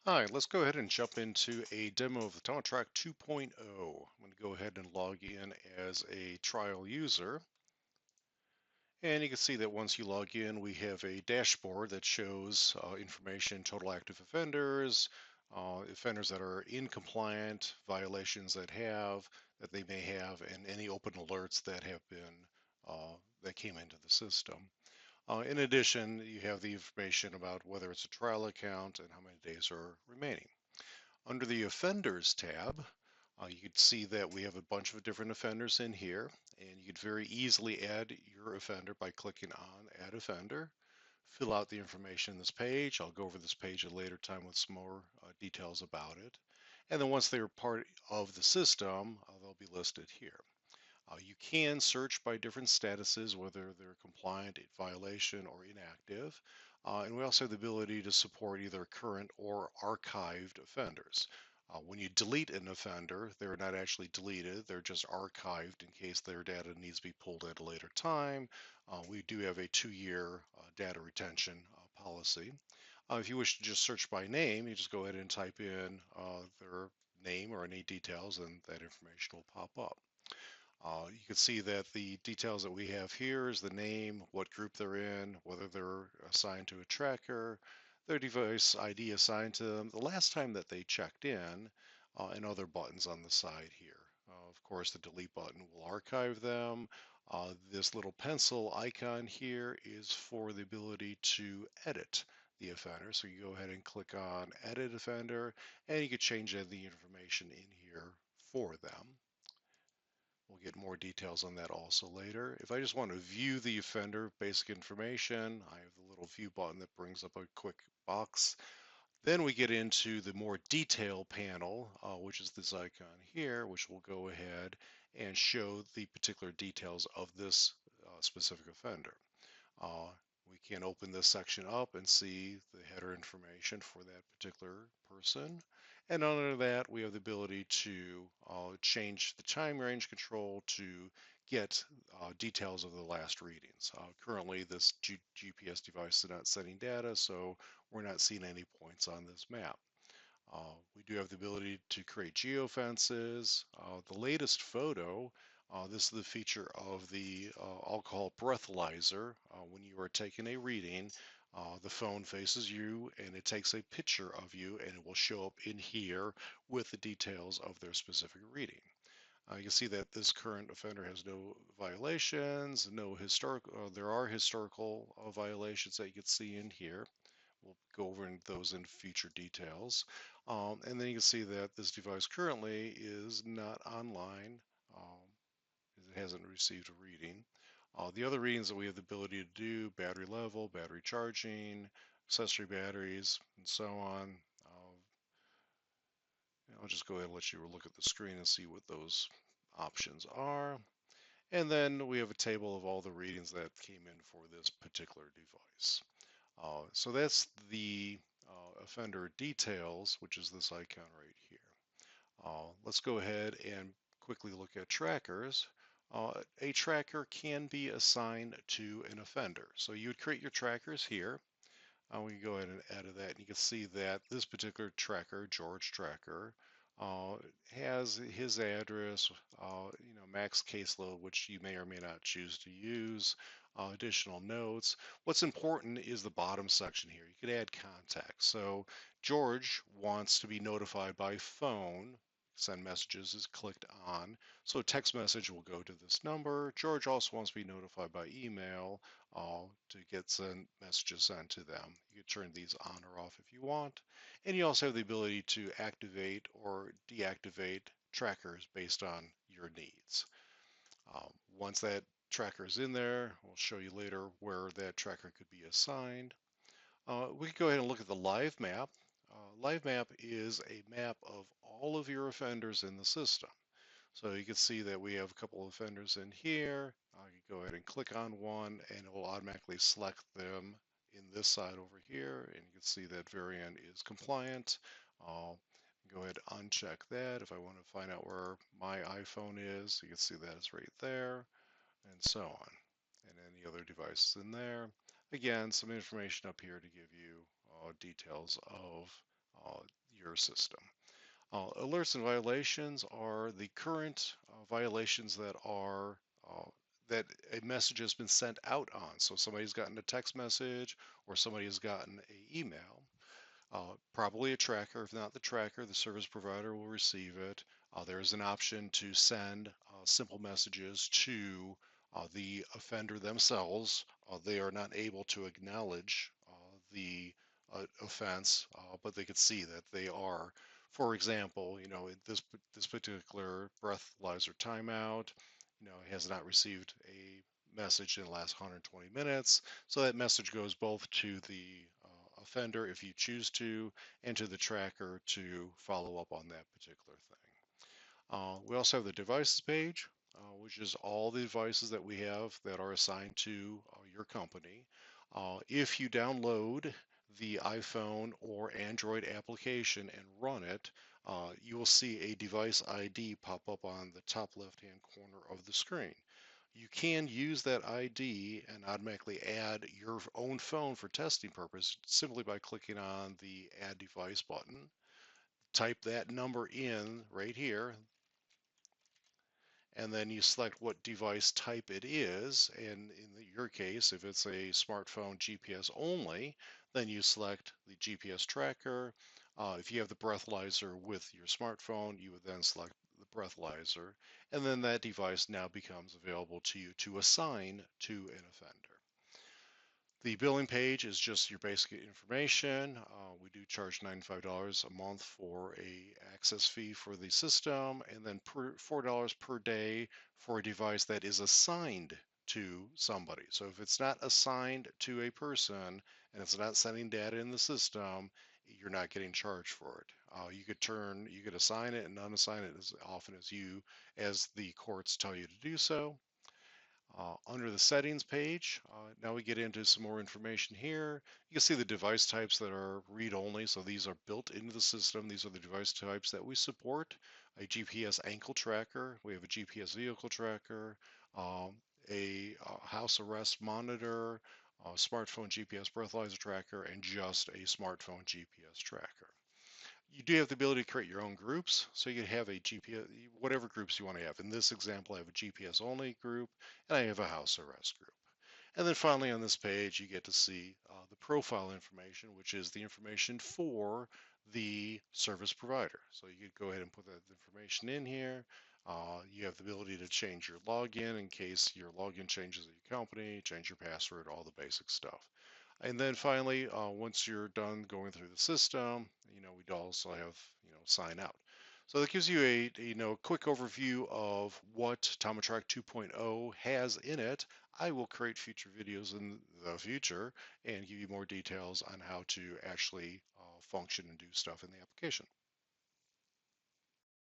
Hi, let's go ahead and jump into a demo of the Tamatrac 2.0. I'm going to go ahead and log in as a trial user. And you can see that once you log in, we have a dashboard that shows information, total active offenders, offenders that are incompliant, violations that they may have, and any open alerts that have been that came into the system. In addition, you have the information about whether it's a trial account and how many days are remaining. Under the Offenders tab, you can see that we have a bunch of different offenders in here, and you could very easily add your offender by clicking on Add Offender. Fill out the information in this page. I'll go over this page at a later time with some more details about it. And then once they're part of the system, they'll be listed here. You can search by different statuses, whether they're compliant, violation, or inactive. And we also have the ability to support either current or archived offenders. When you delete an offender, they're not actually deleted, they're just archived in case their data needs to be pulled at a later time. We do have a 2-year data retention policy. If you wish to just search by name, you just go ahead and type in their name or any details, and that information will pop up. You can see that the details that we have here is the name, what group they're in, whether they're assigned to a tracker, their device ID assigned to them, the last time that they checked in, and other buttons on the side here. Of course, the delete button will archive them. This little pencil icon here is for the ability to edit the offender. So you go ahead and click on Edit Offender, and you can change the information in here for them. We'll get more details on that also later. If I just want to view the offender basic information, I have the little view button that brings up a quick box. Then we get into the more detail panel, which is this icon here, which will go ahead and show the particular details of this specific offender. Uh, we can open this section up and see the header information for that particular person. And under that, we have the ability to change the time range control to get details of the last readings. Currently, this GPS device is not sending data, so we're not seeing any points on this map. We do have the ability to create geofences. The latest photo, this is the feature of the alcohol breathalyzer. When you are taking a reading, the phone faces you and it takes a picture of you and it will show up in here with the details of their specific reading. You can see that this current offender has no violations, no historical, there are historical violations that you can see in here. We'll go over those in future details. And then you can see that this device currently is not online. It hasn't received a reading. The other readings that we have the ability to do, battery level, battery charging, accessory batteries, and so on. I'll just go ahead and let you look at the screen and see what those options are. And then we have a table of all the readings that came in for this particular device. So that's the offender details, which is this icon right here. Let's go ahead and quickly look at trackers. A tracker can be assigned to an offender. So you would create your trackers here. We can go ahead and edit that, and you can see that this particular tracker, George Tracker, uh, has his address, max caseload, which you may or may not choose to use, additional notes. What's important is the bottom section here. You could add contacts. So George wants to be notified by phone. Send messages is clicked on. So a text message will go to this number. George also wants to be notified by email to get some messages sent to them. You can turn these on or off if you want. And you also have the ability to activate or deactivate trackers based on your needs. Once that tracker is in there, we'll show you later where that tracker could be assigned. We can go ahead and look at the live map. Live map is a map of all of your offenders in the system. So you can see that we have a couple of offenders in here. You can go ahead and click on one and it will automatically select them in this side over here. And you can see that variant is compliant. I'll go ahead and uncheck that. If I want to find out where my iPhone is, you can see that it's right there and so on. And any other devices in there. Again, some information up here to give you details of uh, your system. Alerts and violations are the current violations that a message has been sent out on. So somebody's gotten a text message or somebody has gotten an email. Probably a tracker. If not the tracker, the service provider will receive it. There is an option to send simple messages to the offender themselves. They are not able to acknowledge the offense, but they could see that they are. For example, this particular breathalyzer timeout, has not received a message in the last 120 minutes. So that message goes both to the offender if you choose to, and to the tracker to follow up on that particular thing. We also have the devices page, which is all the devices that we have that are assigned to your company. If you download the iPhone or Android application and run it, you will see a device ID pop up on the top left-hand corner of the screen. You can use that ID and automatically add your own phone for testing purpose simply by clicking on the Add Device button. Type that number in right here, and then you select what device type it is. And in your case, if it's a smartphone GPS only, then you select the GPS tracker. If you have the breathalyzer with your smartphone, you would then select the breathalyzer, and then that device now becomes available to you to assign to an offender. The billing page is just your basic information. We do charge $95 a month for a access fee for the system, and then $4 per day for a device that is assigned to somebody. So if it's not assigned to a person and it's not sending data in the system, you're not getting charged for it. You could assign it and unassign it as often as the courts tell you to do so. Under the settings page, now we get into some more information here. You can see the device types that are read-only, so these are built into the system. These are the device types that we support. A GPS ankle tracker, we have a GPS vehicle tracker, um, a house arrest monitor, a smartphone GPS breathalyzer tracker, and just a smartphone GPS tracker. You do have the ability to create your own groups. So you can have a GPS, whatever groups you want to have. In this example, I have a GPS only group and I have a house arrest group. And then finally on this page, you get to see the profile information, which is the information for the service provider. So you could go ahead and put that information in here. You have the ability to change your login in case your login changes at your company, change your password, all the basic stuff. And then finally, once you're done going through the system, we'd also have, sign out. So that gives you a quick overview of what Tamatrac 2.0 has in it. I will create future videos in the future and give you more details on how to actually function and do stuff in the application.